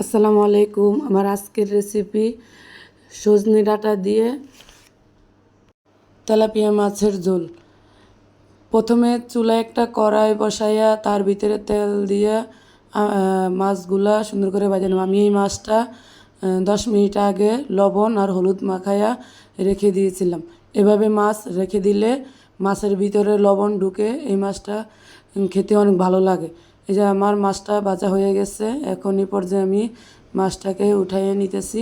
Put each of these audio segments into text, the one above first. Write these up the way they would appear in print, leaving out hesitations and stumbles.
আসসালামু আলাইকুম। আমার আজকের রেসিপি সজনে ডাঁটা দিয়ে তেলাপিয়া মাছের ঝোল। প্রথমে চুলায় একটা কড়াই বসাইয়া তার ভিতরে তেল দিয়ে মাছগুলা সুন্দর করে ভাজে নেব। আমি এই মাছটা 10 মিনিট আগে লবণ আর হলুদ মাখাইয়া রেখে দিয়েছিলাম। এভাবে মাছ রেখে দিলে মাছের ভিতরে লবণ ঢুকে এই মাছটা খেতে অনেক ভালো লাগে। এই যে আমার মাছটা ভাজা হয়ে গেছে, এখন এই পর্যায়ে আমি মাছটাকে উঠাইয়ে নিতেছি।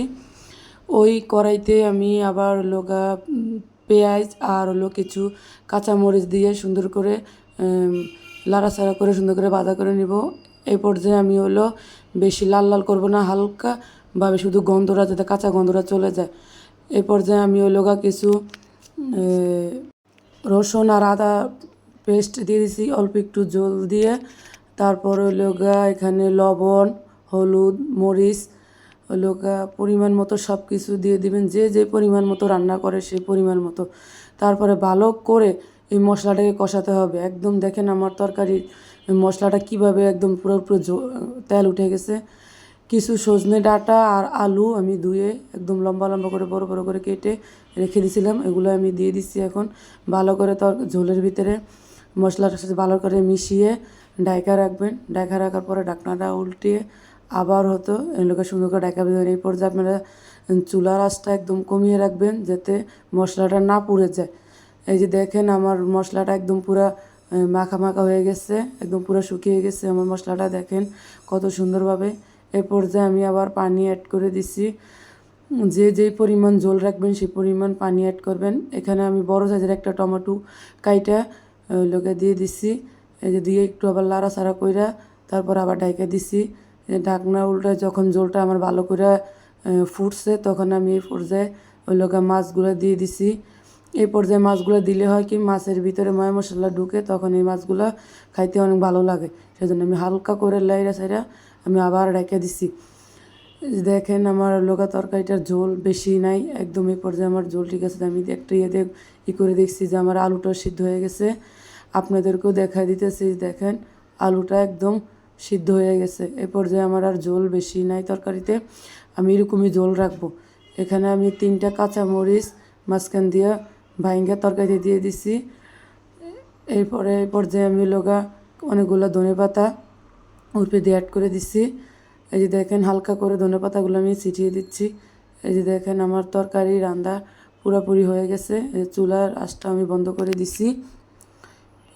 ওই কড়াইতে আমি আবার পেঁয়াজ আর কিছু কাঁচামরিচ দিয়ে সুন্দর করে লাড়াচাড়া করে সুন্দর করে ভাজা করে নিব। এই পর্যায়ে আমি বেশি লাল লাল করব না, হালকাভাবে শুধু গন্ধটা যাতে কাঁচা গন্ধটা চলে যায়। এই পর্যায়ে আমি কিছু রসুন আর আদা পেস্ট দিয়ে দিছি অল্প একটু জল দিয়ে। তারপর এখানে লবণ, হলুদ, মরিচ পরিমাণ মতো সব কিছু দিয়ে দিবেন, যে যে পরিমাণ মতো রান্না করে সেই পরিমাণ মতো। তারপরে ভালো করে এই মশলাটাকে কষাতে হবে। একদম দেখেন আমার তরকারির মশলাটা কীভাবে একদম পুরো তেল উঠে গেছে। কিছু সজনে ডাঁটা আর আলু আমি ধুয়ে একদম লম্বা লম্বা করে বড় বড় করে কেটে রেখে দিয়েছিলাম, এগুলো আমি দিয়ে দিচ্ছি। এখন ভালো করে ঝোলের ভিতরে মশলাটার সাথে ভালো করে মিশিয়ে ঢাকা রাখবেন। ঢাকা রাখার পরে ঢাকনাটা উল্টিয়ে আবার সুন্দর করে ঢাকা দেবেন। এই পর্যায়ে আপনারা চুলার আঁচটা একদম কমিয়ে রাখবেন যাতে মশলাটা না পুড়ে যায়। এই যে দেখেন আমার মশলাটা একদম পুরা মাখা মাখা হয়ে গেছে, একদম পুরো শুকিয়ে গেছে আমার মশলাটা, দেখেন কত সুন্দরভাবে। এই পর্যায়ে আমি আবার পানি অ্যাড করে দিছি। যে যেই পরিমাণ ঝোল রাখবেন সেই পরিমাণ পানি অ্যাড করবেন। এখানে আমি বড় সাইজের একটা টমেটো কাইটা দিয়ে দিছি। এই যে দিয়ে একটু আবার লাড়াচাড়া কইরা তারপর আবার ঢাকা দিছি। ঢাকনা উল্টায় যখন ঝোলটা আমার ভালো করে ফুটছে তখন আমি এই পর্যায়ে মাছগুলো দিয়ে দিছি। এই পর্যায়ে মাছগুলো দিলে হয় কি মাছের ভিতরে ময় মশলা ঢুকে, তখন এই মাছগুলো খাইতে অনেক ভালো লাগে। সেজন্য আমি হালকা করে লাইরা সাইরা আমি আবার রেখে দিছি। দেখেন আমার তরকারিটার ঝোল বেশি নাই, একদম এই পর্যায়ে আমার ঝোল ঠিক আছে। আমি একটা করে দেখছি যে আমার আলুটা সিদ্ধ হয়ে গেছে। আপনাদেরকেও দেখাই দিতেছি, দেখেন আলুটা একদম সিদ্ধ হয়ে গেছে। এই পর্যায়ে আমার আর ঝোল বেশি নাই তরকারিতে, আমি এরকমই ঝোল রাখবো। এখানে আমি 3টা কাঁচামরিচ মাঝখান দিয়ে ভাইঙ্গা তরকারিতে দিয়ে দিছি। এই পর্যায়ে আমি অনেকগুলো ধনেপাতা উপরে দিয়ে অ্যাড করে দিচ্ছি। এই যে দেখেন হালকা করে ধনেপাতাগুলো আমি ছিটিয়ে দিচ্ছি। এই যে দেখেন আমার তরকারি রান্না পুরোপুরি হয়ে গেছে। চুলার আঁচটা আমি বন্ধ করে দিছি।